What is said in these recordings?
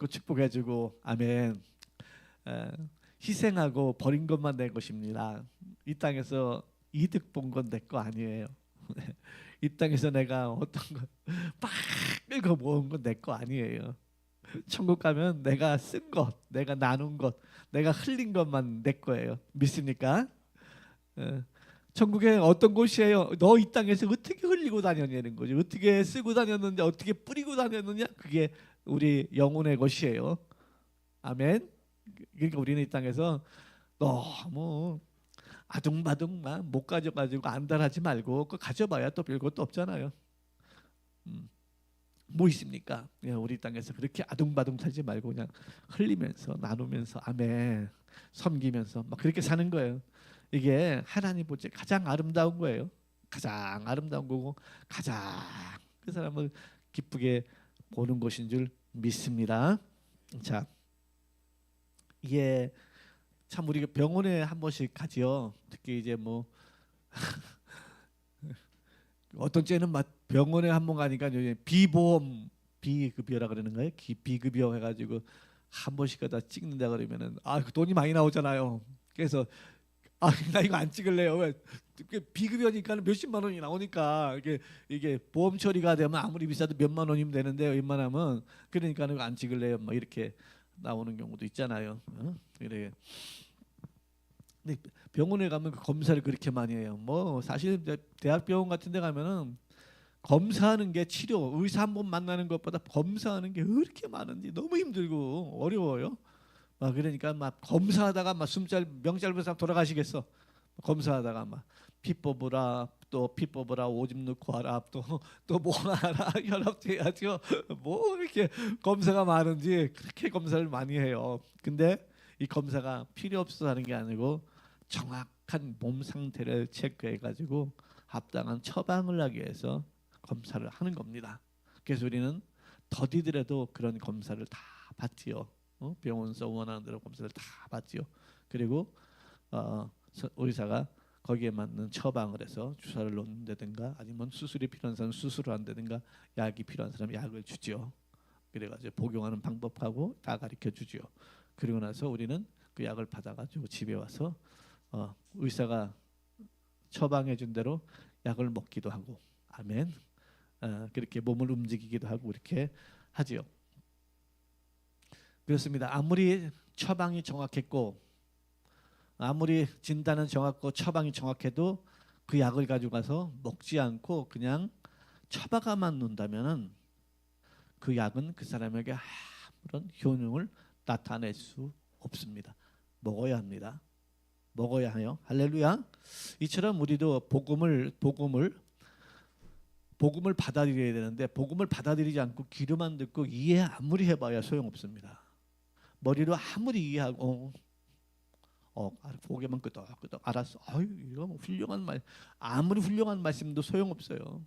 그 축복해주고 아멘. 희생하고 버린 것만 내 것입니다. 이 땅에서 이득 본 건 내 거 아니에요. 이 땅에서 내가 어떤 거막 끌고 모은 건 내 거 아니에요. 천국 가면 내가 쓴 것, 내가 나눈 것, 내가 흘린 것만 내 거예요. 믿습니까? 어, 천국에 어떤 곳이에요? 너 이 땅에서 어떻게 흘리고 다녔냐는 거죠. 어떻게 쓰고 다녔느냐, 어떻게 뿌리고 다녔느냐, 그게 우리 영혼의 것이에요. 아멘. 그러니까 우리는 이 땅에서 너무 아둥바둥만 못 가져가지고 안달하지 말고 그거 가져봐야 또 별것도 없잖아요. 뭐 있습니까? 그냥 우리 땅에서 그렇게 아둥바둥 살지 말고 그냥 흘리면서 나누면서 아멘 섬기면서 막 그렇게 사는 거예요. 이게 하나님 볼 때 가장 아름다운 거예요. 가장 아름다운 거고 가장 그 사람을 기쁘게 보는 것인 줄 믿습니다. 자, 이게 참 우리가 병원에 한 번씩 가지요. 특히 이제 뭐 어떤 때는 막 병원에 한 번 가니까 이제 비보험 비급여라 그러는 거예요. 비급여 해가지고 한 번씩 가다 찍는다 그러면은 그 돈이 많이 나오잖아요. 그래서 나 이거 안 찍을래요. 왜? 비급여니까 몇십만 원이 나오니까 이게 보험 처리가 되면 아무리 비싸도 몇만 원이면 되는데 웬만하면 그러니까 이거 안 찍을래요. 막 이렇게 나오는 경우도 있잖아요. 그래. 근데 병원에 가면 그 검사를 그렇게 많이 해요. 뭐 사실 대학병원 같은 데 가면은 검사하는 게 치료 의사 한 번 만나는 것보다 검사하는 게 그렇게 많은지 너무 힘들고 어려워요. 그러니까 막 검사하다가 막 명 짧은 사람 돌아가시겠어. 검사하다가 막 피 뽑으라 또 피 뽑으라 오줌 넣고 하라 또 뭐 하라 혈압 재야죠. 뭐 이렇게 검사가 많은지 그렇게 검사를 많이 해요. 근데 이 검사가 필요 없어서 하는 게 아니고 정확한 몸 상태를 체크해 가지고 합당한 처방을 하기 위해서 검사를 하는 겁니다. 그래서 우리는 더디더라도 그런 검사를 다 받지요. 병원에서 원하는 대로 검사를 다 받지요. 그리고 의사가 거기에 맞는 처방을 해서 주사를 놓는다든가 아니면 수술이 필요한 사람 수술을 한다든가 약이 필요한 사람 약을 주지요. 그래가지고 복용하는 방법하고 다 가르쳐 주지요. 그리고 나서 우리는 그 약을 받아가지고 집에 와서 의사가 처방해 준 대로 약을 먹기도 하고 아멘. 그렇게 몸을 움직이기도 하고 이렇게 하지요. 그렇습니다. 아무리 처방이 정확했고 아무리 진단은 정확고 처방이 정확해도 그 약을 가지고 가서 먹지 않고 그냥 처방만 놓는다면은 그 약은 그 사람에게 아무런 효능을 나타낼 수 없습니다. 먹어야 합니다. 먹어야 해요. 할렐루야. 이처럼 우리도 복음을 받아들여야 되는데 복음을 받아들이지 않고 귀로만 듣고 이해 아무리 해봐야 소용없습니다. 머리로 아무리 이해하고 고개만 끄덕끄덕 알았어. 이거 뭐 훌륭한 말. 아무리 훌륭한 말씀도 소용없어요.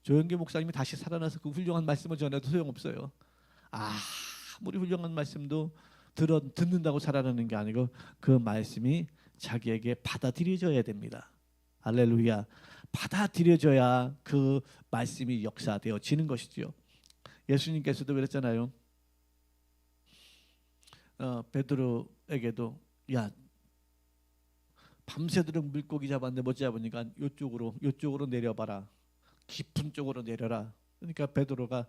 조영기 목사님이 다시 살아나서 그 훌륭한 말씀을 전해도 소용없어요. 아무리 훌륭한 말씀도 듣는다고 살아나는 게 아니고 그 말씀이 자기에게 받아들여져야 됩니다. 할렐루야. 받아들여져야 그 말씀이 역사되어지는 것이죠. 예수님께서도 그랬잖아요. 베드로에게도 야 밤새도록 물고기 잡았는데 못 잡으니까 요쪽으로 내려봐라. 깊은 쪽으로 내려라. 그러니까 베드로가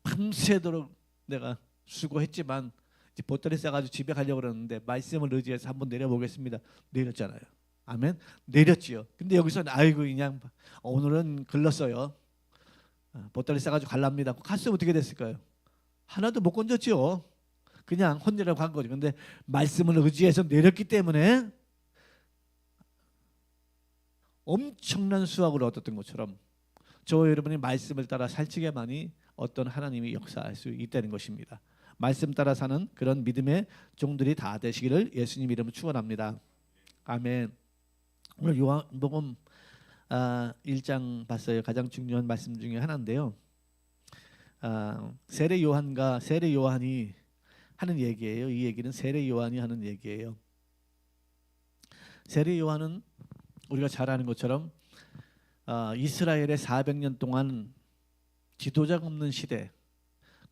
밤새도록 내가 수고했지만 이제 보따리 싸가지고 집에 가려고 그러는데 말씀을 의지해서 한번 내려보겠습니다. 내렸잖아요. 아멘. 내렸지요. 근데 여기서는 그냥 오늘은 글렀어요. 보따리 싸가지고 갈랍니다. 갔으면 어떻게 됐을까요? 하나도 못 건졌지요. 그냥 혼내라고 한 거죠. 근데 말씀을 의지해서 내렸기 때문에 엄청난 수확을 얻었던 것처럼 저와 여러분이 말씀을 따라 살찌게만이 어떤 하나님이 역사할 수 있다는 것입니다. 말씀 따라 사는 그런 믿음의 종들이 다 되시기를 예수님 이름으로 축원합니다. 아멘. 오늘 요한복음 1장 봤어요. 가장 중요한 말씀 중에 하나인데요. 세례 요한이 하는 얘기예요. 이 얘기는 세례 요한이 하는 얘기예요. 세례 요한은 우리가 잘 아는 것처럼 이스라엘의 400년 동안 지도자가 없는 시대,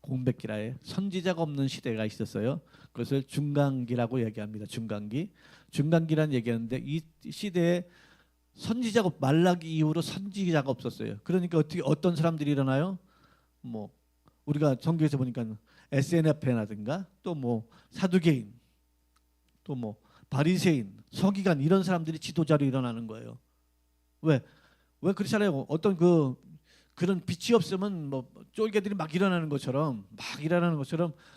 공백기라에 선지자가 없는 시대가 있었어요. 그것을 중간기라고 얘기합니다. 중간기란 얘기하는데 이 시대에 선지자가 말라기 이후로 선지자가 없었어요. 그러니까 어떻게 어떤 사람들이 일어나요? 뭐 우리가 성경에서 보니까 SNF라든가 또 뭐 사두개인 또 뭐 바리새인, 서기관 이런 사람들이 지도자로 일어나는 거예요. 왜 그렇잖아요. 어떤 그런 빛이 없으면 뭐 쫄개들이 막 일어나는 것처럼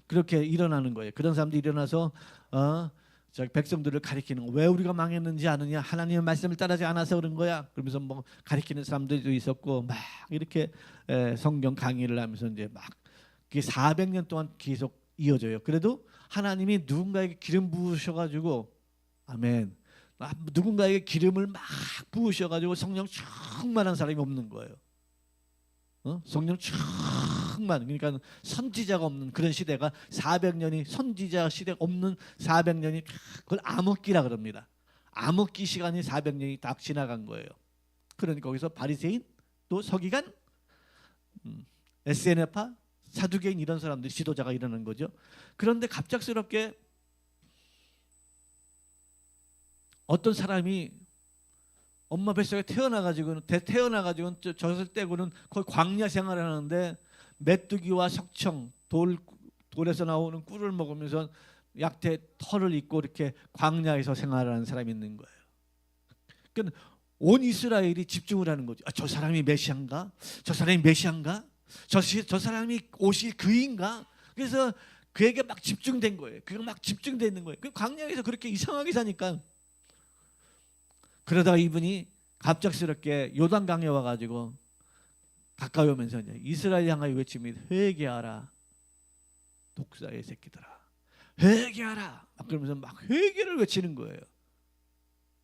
그렇게 일어나는 거예요. 그런 사람들이 일어나서 저기 백성들을 가리키는 거. 왜 우리가 망했는지 아느냐? 하나님의 말씀을 따르지 않아서 그런 거야. 그러면서 뭐 가리키는 사람들도 있었고 막 이렇게 성경 강의를 하면서 이제 막 그게 400년 동안 계속 이어져요. 그래도 하나님이 누군가에게 기름 부으셔가지고 아멘. 누군가에게 기름을 막 부으셔가지고 성령 충만한 사람이 없는 거예요. 성령 충만. 그러니까 선지자가 없는 그런 시대가 400년이 선지자 시대가 없는 400년이 그걸 암흑기라 그럽니다. 암흑기 시간이 400년이 딱 지나간 거예요. 그러니까 거기서 바리새인 또 서기관 SNF파 사두개인 이런 사람들이 지도자가 일어나는 거죠. 그런데 갑작스럽게 어떤 사람이 엄마 뱃속에 태어나가지고는 젖을 떼고는 거의 광야 생활을 하는데 메뚜기와 석청 돌에서 나오는 꿀을 먹으면서 약태 털을 입고 이렇게 광야에서 생활하는 사람이 있는 거예요. 그러니까 온 이스라엘이 집중을 하는 거죠. 저 사람이 메시아인가? 저 사람이 메시아인가? 저 사람이 오실 그인가? 그래서 그에게 막 집중된 거예요. 그게 막 집중돼 있는 거예요. 그 광야에서 그렇게 이상하게 사니까 그러다가 이분이 갑작스럽게 요단강에 와가지고 가까이 오면서 이제 이스라엘 향하여 외칩니다. 회개하라 독사의 새끼들아, 회개하라. 그러면서 막 회개를 외치는 거예요.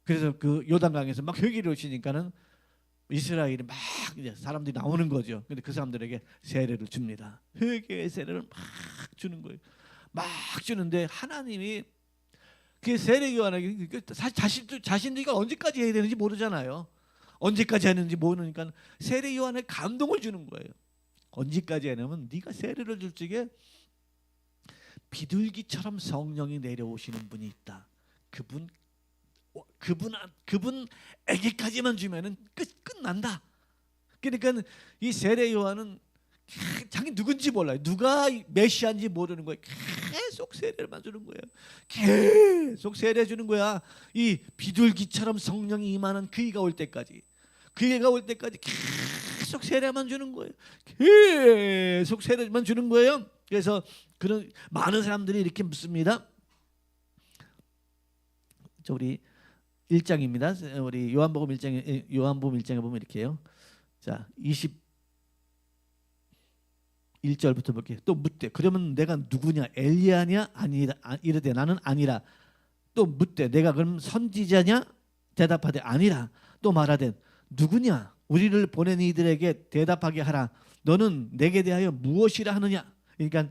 그래서 그 요단강에서 막 회개를 외치니까는 이스라엘이 막 이제 사람들이 나오는 거죠. 근데 그 사람들에게 세례를 줍니다. 회개의 세례를 막 주는 거예요. 막 주는데 하나님이 그 세례 요한에게 자신들이 언제까지 해야 되는지 모르잖아요. 언제까지 하는지 모르니까 세례 요한에 감동을 주는 거예요. 언제까지 하냐면 네가 세례를 줄 적에 비둘기처럼 성령이 내려오시는 분이 있다. 그분에게까지만 주면은 끝난다. 그러니까 이 세례 요한은 자기 누군지 몰라요. 누가 메시아인지 모르는 거예요. 계속 세례만 주는 거예요. 계속 세례 주는 거야. 이 비둘기처럼 성령이 임하는 그이가 올 때까지 계속 세례만 주는 거예요. 계속 세례만 주는 거예요. 그래서 그런 많은 사람들이 이렇게 묻습니다. 우리 1장입니다. 우리 요한복음 1장에 보면 이렇게요. 자, 21절부터 볼게요. 또 묻되 그러면 내가 누구냐? 엘리야냐? 아니라. 이르되 나는 아니라. 또 묻되 내가 그럼 선지자냐? 대답하되 아니라. 또 말하되 누구냐? 우리를 보낸 이들에게 대답하게 하라. 너는 내게 대하여 무엇이라 하느냐? 그러니까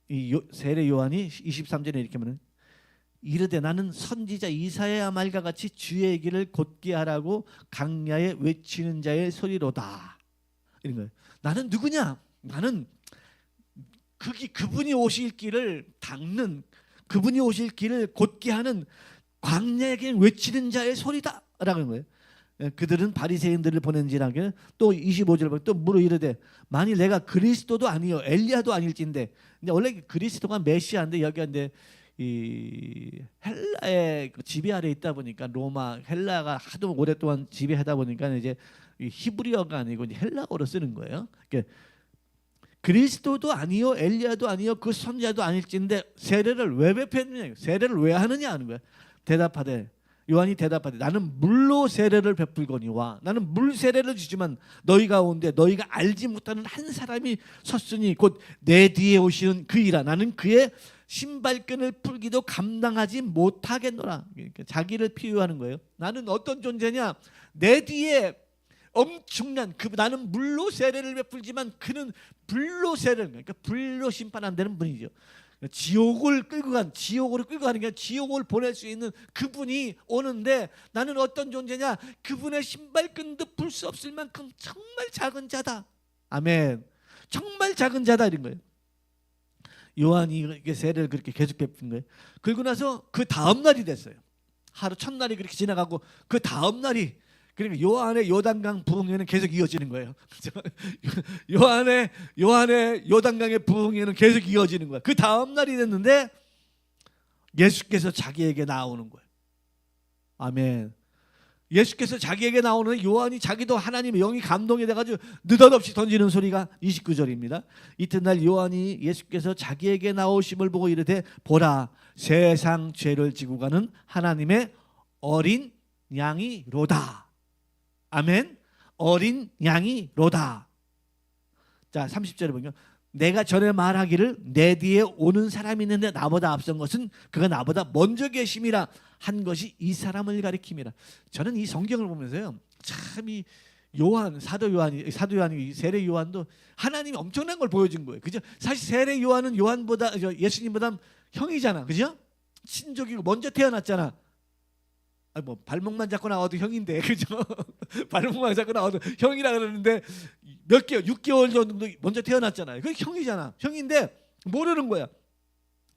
이 세례 요한이 23절에 이렇게 하면 이르되 나는 선지자 이사야 말과 같이 주의 길을 곧게 하라고 강야에 외치는 자의 소리로다. 이런 거예요. 나는 누구냐? 나는 그분이 오실 길을 닦는, 그분이 오실 길을 곧게 하는 광야에게 외치는 자의 소리다라는 거예요. 그들은 바리새인들을 보낸지라게. 또 25절 보면 또 물어 이르되 만일 내가 그리스도도 아니요 엘리야도 아닐진데. 근데 원래 그리스도가 메시아인데 여기 한데 이 헬라의 지배 아래 있다 보니까 로마 헬라가 하도 오랫동안 지배하다 보니까 이제 히브리어가 아니고 이제 헬라어로 쓰는 거예요. 그러니까 그리스도도 아니요 엘리야도 아니요 그 선지자도 아닐진데 세례를 왜 베푸느냐, 세례를 왜 하느냐 하는 거야. 요한이 대답하되 나는 물로 세례를 베풀거니와 나는 물 세례를 주지만 너희 가운데 너희가 알지 못하는 한 사람이 섰으니 곧 내 뒤에 오시는 그이라. 나는 그의 신발끈을 풀기도 감당하지 못하겠노라. 그러니까 자기를 비유하는 거예요. 나는 어떤 존재냐? 내 뒤에 엄청난 나는 물로 세례를 베풀지만 그는 불로 세례를, 그러니까 불로 심판한다는 분이죠. 지옥으로 끌고 가는 게 지옥을 보낼 수 있는 그분이 오는데 나는 어떤 존재냐? 그분의 신발끈도 풀 수 없을 만큼 정말 작은 자다. 아멘. 정말 작은 자다 이런 거예요. 요한이 이게 세례를 그렇게 계속 베푼 거예요. 그리고 나서 그 다음 날이 됐어요. 하루 첫날이 그렇게 지나가고 그 다음 날이, 그러니까 요한의 요단강 부흥회는 계속 이어지는 거예요. 요한의 요단강의 부흥회는 계속 이어지는 거예요. 그 다음 날이 됐는데 예수께서 자기에게 나오는 거예요. 아멘. 예수께서 자기에게 나오는, 요한이 자기도 하나님의 영이 감동이 돼가지고 느닷없이 던지는 소리가 29절입니다. 이튿날 요한이 예수께서 자기에게 나오심을 보고 이르되 보라, 세상 죄를 지고 가는 하나님의 어린 양이로다. 아멘. 어린 양이로다. 자, 30절에 보면 내가 전에 말하기를 내 뒤에 오는 사람이 있는데 나보다 앞선 것은 그가 나보다 먼저 계심이라 한 것이 이 사람을 가리킴이라. 저는 이 성경을 보면서요, 참 이 요한, 사도 요한이 세례 요한도 하나님이 엄청난 걸 보여준 거예요. 그죠? 사실 세례 요한은 요한보다, 예수님보다 형이잖아. 그죠? 친족이고 먼저 태어났잖아. 뭐 발목만 잡고 나와도 형인데, 그죠? 발목만 잡고 나와도 형이라 그러는데 몇 개월, 6개월 정도 먼저 태어났잖아요. 그 형이잖아. 형인데 모르는 거야.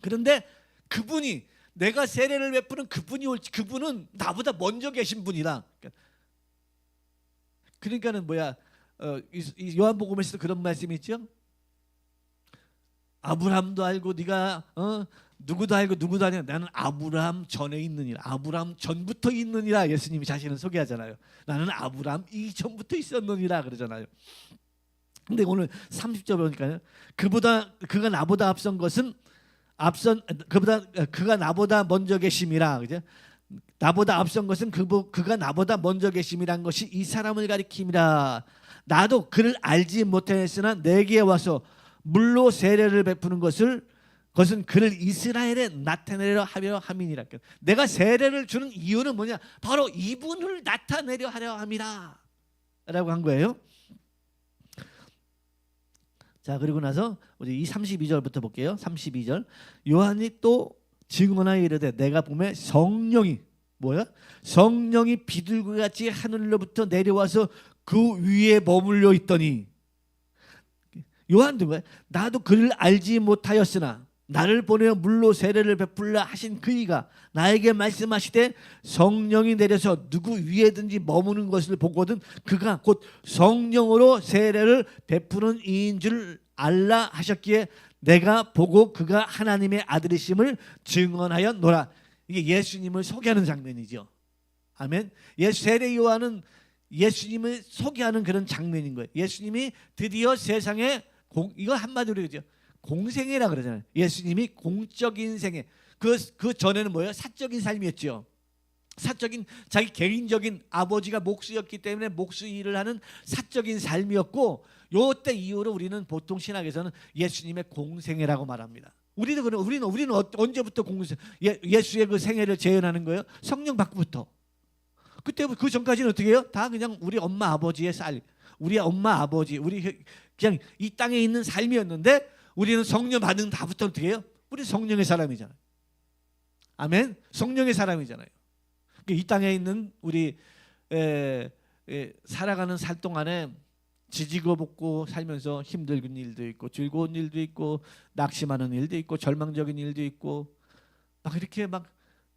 그런데 그분이, 내가 세례를 베푸는 그분이 올지, 그분은 나보다 먼저 계신 분이라. 그러니까는 뭐야? 이 요한복음에서도 그런 말씀이 있죠. 아브라함도 알고 네가 누구도 알고 누구도 아니야. 나는 아브라함 전에 있느니라. 아브라함 전부터 있느니라. 예수님이 자신을 소개하잖아요. 나는 아브라함 이전부터 있었느니라 그러잖아요. 근데 오늘 30절 보니까요. 그가 나보다 앞선 것은 그가 나보다 먼저 계심이라. 그죠? 나보다 앞선 것은 그가 나보다 먼저 계심이란 것이 이 사람을 가리킴이라. 나도 그를 알지 못하였으나 내게 와서 물로 세례를 베푸는 것은 그를 이스라엘에 나타내려 하려 함이니라. 내가 세례를 주는 이유는 뭐냐? 바로 이분을 나타내려 하려 함이라 라고 한 거예요. 자, 그리고 나서 우리 이 32절부터 볼게요. 32절. 요한이 또 증언하여 이르되 내가 보매 성령이 비둘기같이 하늘로부터 내려와서 그 위에 머물러 있더니. 요한도 뭐야? 나도 그를 알지 못하였으나 나를 보내어 물로 세례를 베풀라 하신 그이가 나에게 말씀하시되 성령이 내려서 누구 위에든지 머무는 것을 보거든 그가 곧 성령으로 세례를 베푸는 이인 줄 알라 하셨기에 내가 보고 그가 하나님의 아들이심을 증언하였노라. 이게 예수님을 소개하는 장면이죠. 아멘. 세례 요한은 예수님을 소개하는 그런 장면인 거예요. 예수님이 드디어 세상에 이거 한마디로 그죠? 공생애라 그러잖아요. 예수님이 공적인 생애. 그 전에는 뭐예요? 사적인 삶이었죠. 사적인, 자기 개인적인, 아버지가 목수였기 때문에 목수 일을 하는 사적인 삶이었고, 요때 이후로 우리는 보통 신학에서는 예수님의 공생애라고 말합니다. 우리는 언제부터 예수의 그 생애를 재현하는 거예요? 성령 받고부터. 그때부터 그 전까지는 어떻게 해요? 다 그냥 우리 엄마 아버지의 삶, 우리 엄마 아버지, 우리 그냥 이 땅에 있는 삶이었는데, 우리는 성령 받은 다부터 어떻게 해요? 우리 성령의 사람이잖아요. 아멘. 성령의 사람이잖아요. 이 땅에 있는 우리 살아가는 살 동안에 지지고 볶고 살면서 힘든 일도 있고 즐거운 일도 있고 낙심하는 일도 있고 절망적인 일도 있고 막 이렇게 막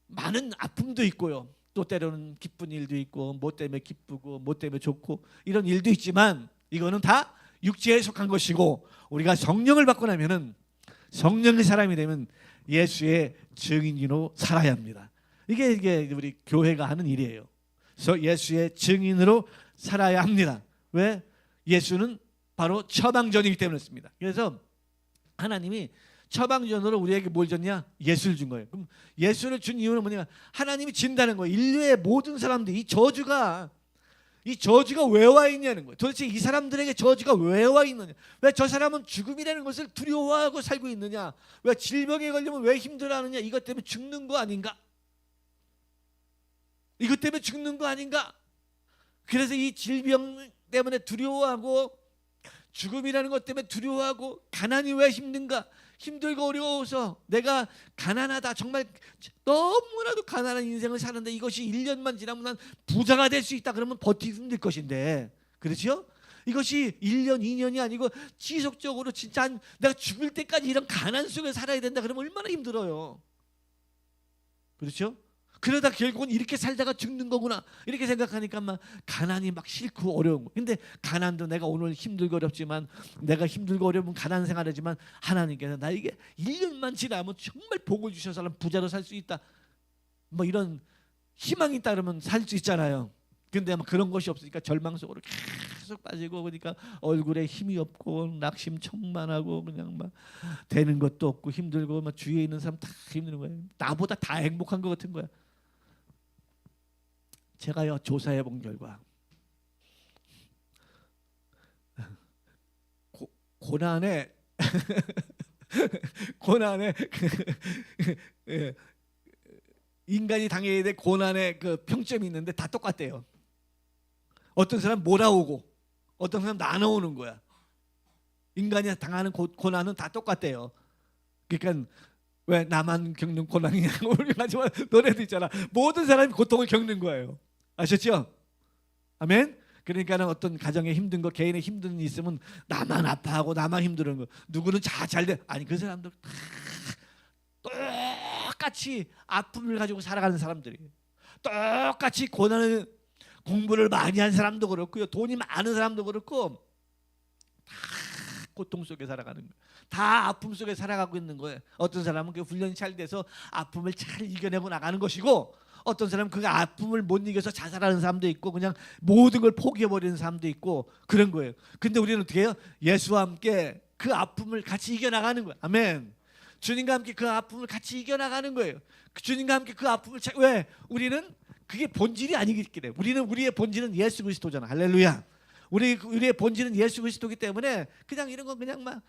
많은 아픔도 있고요. 또 때로는 기쁜 일도 있고 뭐 때문에 기쁘고 뭐 때문에 좋고 이런 일도 있지만 이거는 다 육체에 속한 것이고, 우리가 성령을 받고 나면은 성령의 사람이 되면 예수의 증인으로 살아야 합니다. 이게 우리 교회가 하는 일이에요. 그래서 예수의 증인으로 살아야 합니다. 왜? 예수는 바로 처방전이기 때문에 그렇습니다. 그래서 하나님이 처방전으로 우리에게 뭘 줬냐? 예수를 준 거예요. 그럼 예수를 준 이유는 뭐냐? 하나님이 진다는 거예요. 인류의 모든 사람들이 이 저주가 왜 와 있냐는 거예요. 도대체 이 사람들에게 저주가 왜 와 있느냐? 왜 저 사람은 죽음이라는 것을 두려워하고 살고 있느냐? 왜 질병에 걸리면 왜 힘들어하느냐? 이것 때문에 죽는 거 아닌가? 이것 때문에 죽는 거 아닌가? 그래서 이 질병 때문에 두려워하고 죽음이라는 것 때문에 두려워하고 가난이 왜 힘든가? 힘들고 어려워서 내가 가난하다, 정말 너무나도 가난한 인생을 사는데 이것이 1년만 지나면 난 부자가 될 수 있다 그러면 버티기 힘들 것인데, 그렇죠? 이것이 1년, 2년이 아니고 지속적으로 진짜 내가 죽을 때까지 이런 가난 속에 살아야 된다 그러면 얼마나 힘들어요. 그렇죠? 그러다 결국은 이렇게 살다가 죽는 거구나 이렇게 생각하니까 막 가난이 막 싫고 어려운 거. 근데 가난도 내가 오늘 힘들고 어렵지만 내가 힘들고 어려운 가난 생활이지만 하나님께서 나에게 1년만 지나면 정말 복을 주셔서 부자로 살 수 있다. 뭐 이런 희망이 있다 그러면 살 수 있잖아요. 근데 막 그런 것이 없으니까 절망 속으로 계속 빠지고 그러니까 얼굴에 힘이 없고 낙심청만하고 그냥 막 되는 것도 없고 힘들고 막 주위에 있는 사람 다 힘든 거예요. 나보다 다 행복한 것 같은 거야. 제가요 조사해 본 결과 고난에 고난에 예, 인간이 당해야 될 고난의 그 평점이 있는데 다 똑같대요. 어떤 사람 몰아오고 어떤 사람 나눠오는 거야. 인간이 당하는 고난은 다 똑같대요. 그러니까 왜 나만 겪는 고난이냐고 하지만 노래도 있잖아. 모든 사람이 고통을 겪는 거예요. 아셨죠? 아멘. 그러니까는 어떤 가정에 힘든 거, 개인의 힘든 일 있으면 나만 아파하고 나만 힘든 거. 누구는 잘 돼. 아니 그 사람들 다 똑같이 아픔을 가지고 살아가는 사람들이에요. 똑같이 고난을 공부를 많이 한 사람도 그렇고요. 돈이 많은 사람도 그렇고 다 고통 속에 살아가는 거예요. 다 아픔 속에 살아가고 있는 거예요. 어떤 사람은 그 훈련이 잘 돼서 아픔을 잘 이겨내고 나가는 것이고 어떤 사람은 그 아픔을 못 이겨서 자살하는 사람도 있고 그냥 모든 걸 포기해버리는 사람도 있고 그런 거예요. 근데 우리는 어떻게 해요? 예수와 함께 그 아픔을 같이 이겨나가는 거예요. 아멘. 주님과 함께 그 아픔을 같이 이겨나가는 거예요. 주님과 함께 그 아픔을 왜? 우리는 그게 본질이 아니기 때문에 우리의 본질은 예수 그리스도잖아. 할렐루야. 우리의 본질은 예수 그리스도이기 때문에 그냥 이런 거 그냥 막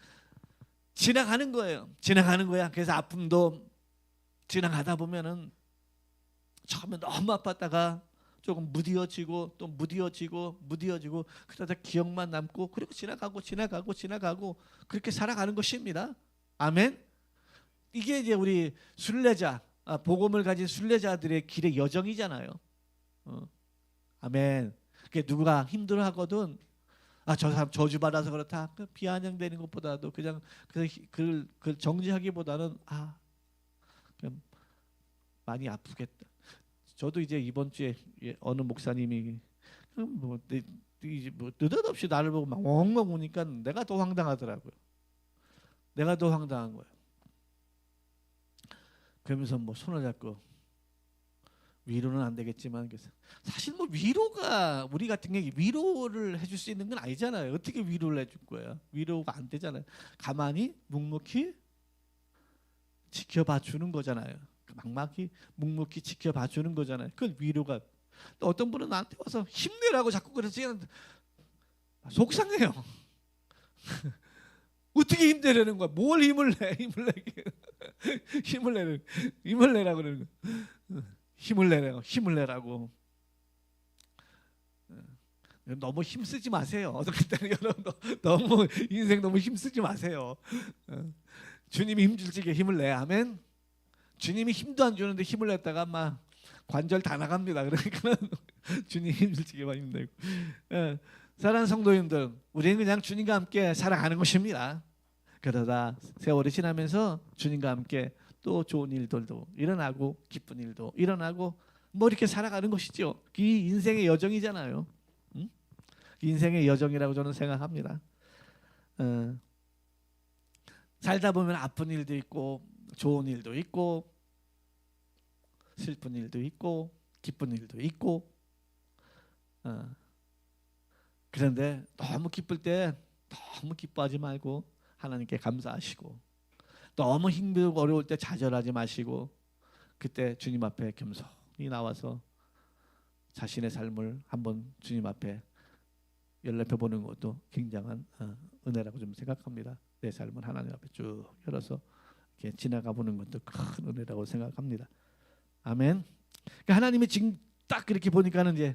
지나가는 거예요. 지나가는 거야. 그래서 아픔도 지나가다 보면은 처음에 너무 아팠다가 조금 무뎌지고 또 무뎌지고 그러다 기억만 남고 그리고 지나가고 그렇게 살아가는 것입니다. 아멘. 이게 이제 우리 순례자 복음을 가진 순례자들의 길의 여정이잖아요. 아멘. 그게 누가 힘들어하거든 저 사람 저주받아서 그렇다 비아냥대는 것보다도 그냥 그 정지하기보다는 그냥 많이 아프겠다. 저도 이제 이번 주에 어느 목사님이 뭐 느닷없이 나를 보고 막 엉엉 우니까 내가 더 황당하더라고요. 내가 더 황당한 거예요. 그러면서 뭐 손을 잡고 위로는 안 되겠지만 사실 뭐 위로가 우리 같은 게 위로를 해줄 수 있는 건 아니잖아요. 어떻게 위로를 해줄 거야? 위로가 안 되잖아요. 가만히 묵묵히 지켜봐 주는 거잖아요. 묵묵히 지켜봐 주는 거잖아요. 그건 위로가. 또 어떤 분은 나한테 와서 힘내라고 자꾸 그러지 속상해요. 어떻게 힘내려는 거야? 뭘 힘을 내? 힘을 내라 그러는 거야. 힘을 내라고. 너무 힘쓰지 마세요. 여러분 너무 인생 너무 힘쓰지 마세요. 주님이 힘줄지게 힘을 내. 아멘. 주님이 힘도 안 주는데 힘을 냈다가 막 관절 다 나갑니다. 그러니까 주님 힘줄지게만 힘내고. 사랑하는 성도님들, 우리는 그냥 주님과 함께 살아가는 것입니다. 그러다 세월이 지나면서 주님과 함께 또 좋은 일들도 일어나고 기쁜 일도 일어나고 뭐 이렇게 살아가는 것이죠. 이 인생의 여정이잖아요. 인생의 여정이라고 저는 생각합니다. 살다 보면 아픈 일도 있고 좋은 일도 있고 슬픈 일도 있고 기쁜 일도 있고 그런데 너무 기쁠 때 너무 기뻐하지 말고 하나님께 감사하시고 너무 힘들고 어려울 때 좌절하지 마시고 그때 주님 앞에 겸손히 나와서 자신의 삶을 한번 주님 앞에 열려펴보는 것도 굉장한 은혜라고 좀 생각합니다. 내 삶을 하나님 앞에 쭉 열어서 이렇게 지나가 보는 것도 큰 은혜라고 생각합니다. 아멘. 그러니까 하나님이 지금 딱 그렇게 보니까는 이제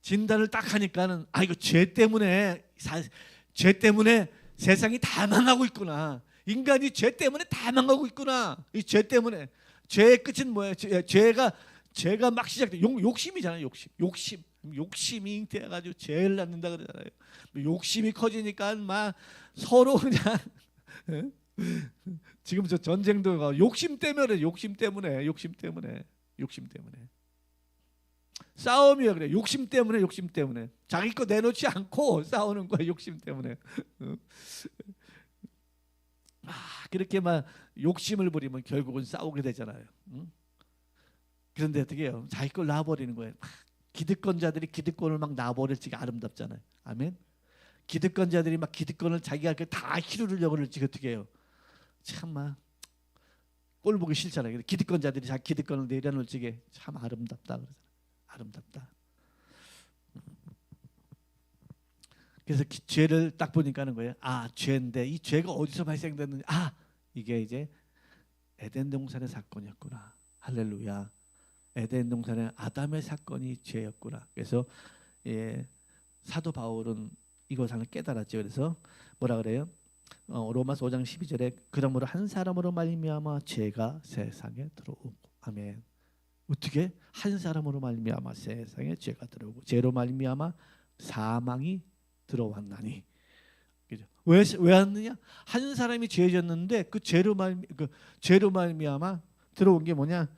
진단을 딱 하니까는 이거 죄 때문에 세상이 다 망하고 있구나. 인간이 죄 때문에 다 망하고 있구나. 이 죄 때문에 죄의 끝은 뭐예요? 죄가 막 시작돼. 욕심이잖아요. 욕심. 욕심이 잉태해가지고 죄를 낳는다 그러잖아요. 욕심이 커지니까 막 서로 그냥 지금 저 전쟁도 욕심 때문에 싸움이야. 그래. 욕심 때문에 자기 거 내놓지 않고 싸우는 거야. 욕심 때문에. 그렇게 막 욕심을 부리면 결국은 싸우게 되잖아요. 그런데 어떻게 해요? 자기 걸 놔버리는 거예요. 기득권자들이 기득권을 막 놔버릴 지가 아름답잖아요. 아멘. 기득권자들이 막 기득권을 자기가 다 휘두르려고 그럴지 어떻게 해요? 참막 꼴 보기 싫잖아요. 기득권자들이 자기 기득권을 내려놓을 적에 참 아름답다 그러잖아요. 아름답다. 그래서 죄를 딱 보니까 하는 거예요. 죄인데 이 죄가 어디서 발생됐는지 이게 이제 에덴 동산의 사건이었구나. 할렐루야. 에덴 동산의 아담의 사건이 죄였구나. 그래서 사도 바울은 이것을 깨달았죠. 그래서 뭐라 그래요? 로마서 5장 12절에 그러므로 한 사람으로 말미암아 죄가 세상에 들어오고. 아멘. 어떻게? 한 사람으로 말미암아 세상에 죄가 들어오고 죄로 말미암아 사망이 들어왔나니. 그죠? 왜 왔느냐? 한 사람이 죄졌는데 그 죄로 말미암아 들어온 게 뭐냐?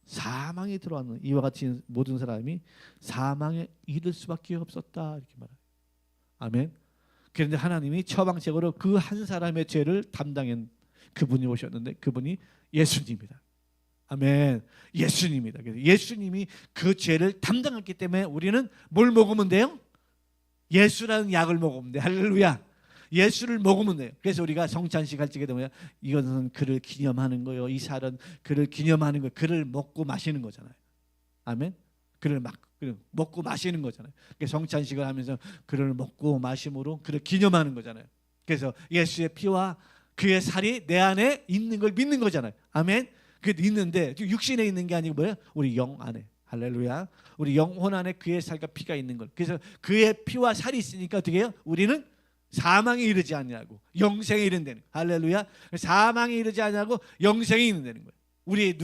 사망이 들어왔는. 이와 같이 모든 사람이 사망에 이를 수밖에 없었다 이렇게 말해요. 아멘. 그런데 하나님이 처방적으로 그 한 사람의 죄를 담당한 그분이 오셨는데 그분이 예수님이다. 아멘. 예수님이다. 그래서 예수님이 그 죄를 담당했기 때문에 우리는 뭘 먹으면 돼요? 예수라는 약을 먹으면 돼. 할렐루야. 예수를 먹으면 돼요. 그래서 우리가 성찬식 할 적에 되면 이것은 그를 기념하는 거요. 이 살은 그를 기념하는 거. 그를 먹고 마시는 거잖아요. 아멘. 그를 먹고 마시는 거잖아요. 그래서 성찬식을 하면서 그를 먹고 마심으로 그를 기념하는 거잖아요. 그래서 예수의 피와 그의 살이 내 안에 있는 걸 믿는 거잖아요. 아멘. 그게 있는데 육신에 있는 게 아니고 뭐예요? 우리 영 안에. 할렐루야. 우리 영혼 안에 그의 살과 피가 있는 걸. 그래서 그의 피와 살이 있으니까 어떻게 해요? 우리는 사망에 이르지 않냐고 영생에 이른다는 거예요. 할렐루야. 사망에 이르지 않냐고 영생에 이른다는 거예요. 우리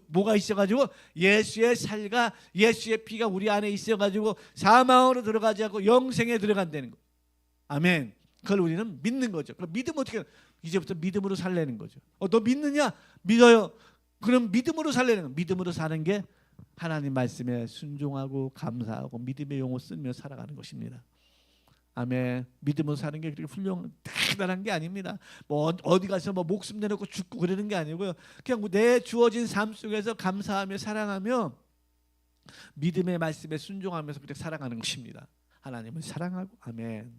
뭐가 있어가지고 예수의 살과 예수의 피가 우리 안에 있어가지고 사망으로 들어가지 않고 영생에 들어간다는 거예요. 아멘. 그걸 우리는 믿는 거죠. 그럼 믿으면 어떻게 해요? 이제부터 믿음으로 살라는 거죠. 너 믿느냐? 믿어요. 그럼 믿음으로 살라는 거예요. 믿음으로 사는 게 하나님 말씀에 순종하고 감사하고 믿음의 용어 쓰며 살아가는 것입니다. 아멘. 믿음으로 사는 게 그렇게 대단한 게 아닙니다. 뭐 어디 가서 뭐 목숨 내놓고 죽고 그러는 게 아니고요. 그냥 내 주어진 삶 속에서 감사하며 사랑하며 믿음의 말씀에 순종하면서 그렇게 살아가는 것입니다. 하나님을 사랑하고 아멘.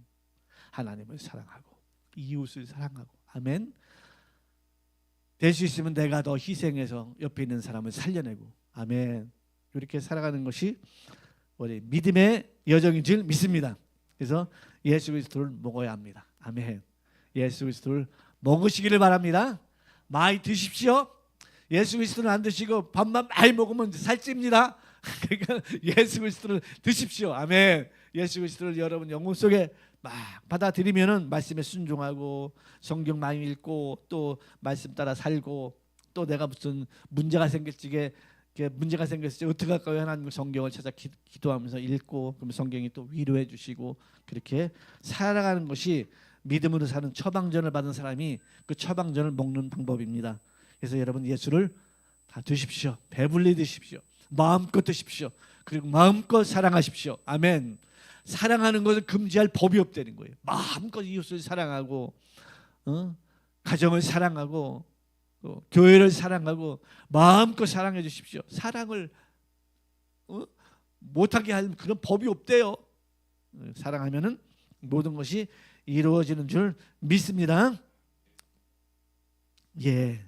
하나님을 사랑하고 이웃을 사랑하고 아멘. 될 수 있으면 내가 더 희생해서 옆에 있는 사람을 살려내고 아멘. 이렇게 살아가는 것이 우리 믿음의 여정인 줄 믿습니다. 그래서 예수 그리스도를 먹어야 합니다. 아멘. 예수 그리스도를 먹으시기를 바랍니다. 많이 드십시오. 예수 그리스도를 안 드시고 밥만 많이 먹으면 살찝니다. 그러니까 예수 그리스도를 드십시오. 아멘. 예수 그리스도를 여러분 영혼 속에 막 받아들이면은 말씀에 순종하고 성경 많이 읽고 또 말씀 따라 살고 또 내가 무슨 문제가 생겼을 때 어떻게 할까요? 하나님 성경을 찾아 기도하면서 읽고 그럼 성경이 또 위로해 주시고 그렇게 살아가는 것이 믿음으로 사는 처방전을 받은 사람이 그 처방전을 먹는 방법입니다. 그래서 여러분 예수를 다 드십시오. 배불리 드십시오. 마음껏 드십시오. 그리고 마음껏 사랑하십시오. 아멘. 사랑하는 것을 금지할 법이 없다는 거예요. 마음껏 이웃을 사랑하고 가정을 사랑하고 교회를 사랑하고 마음껏 사랑해 주십시오. 사랑을 못하게 할 그런 법이 없대요. 사랑하면은 모든 것이 이루어지는 줄 믿습니다. 예.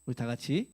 우리 다 같이